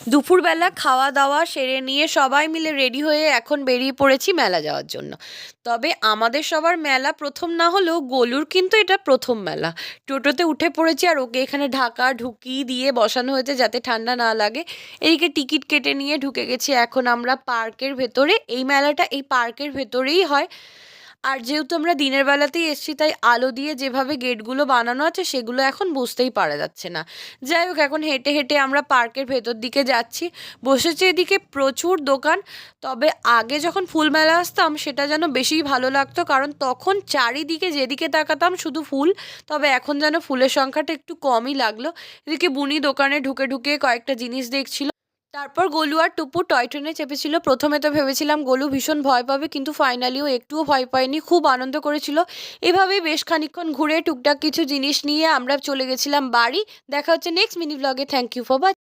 দুপুরবেলা খাওয়া দাওয়া সেরে নিয়ে সবাই মিলে রেডি হয়ে এখন বেরিয়ে পড়েছি মেলা যাওয়ার জন্য। তবে আমাদের সবার মেলা প্রথম না হলেও গোলুর কিন্তু এটা প্রথম মেলা। টোটোতে উঠে পড়েছি আর ওকে এখানে ঢাকা ঢুকি দিয়ে বসানো হয়েছে যাতে ঠান্ডা না লাগে। এদিকে টিকিট কেটে নিয়ে ঢুকে গেছি এখন আমরা পার্কের ভেতরে। এই মেলাটা এই পার্কের ভেতরেই হয়। আর যেহেতু আমরা দিনের বেলাতেই এসেছি তাই আলো দিয়ে যেভাবে গেটগুলো বানানো আছে সেগুলো এখন বুঝতেই পারা যাচ্ছে না। যাই হোক, এখন হেঁটে হেঁটে আমরা পার্কের ভেতর দিকে যাচ্ছি। বসেছে এদিকে প্রচুর দোকান। তবে আগে যখন ফুল মেলা আসতাম সেটা যেন বেশিই ভালো লাগতো, কারণ তখন চারিদিকে যেদিকে তাকাতাম শুধু ফুল। তবে এখন যেন ফুলের সংখ্যাটা একটু কমই লাগলো। এদিকে বুনি দোকানে ঢুকে ঢুকে কয়েকটা জিনিস দেখছিল। তারপর গোলু আর টুপু টয় ট্রেনে চেপেছিল। প্রথমে তো ভেবেছিলাম গোলু ভীষণ ভয় পাবে, কিন্তু ফাইনালিও একটুও ভয় পায়নি, খুব আনন্দ করেছিল। এভাবেই বেশ খানিকক্ষণ ঘুরে টুকটাক কিছু জিনিস নিয়ে আমরা চলে গেছিলাম বাড়ি। দেখা হচ্ছে নেক্সট মিনি ব্লগে। Thank you for watching.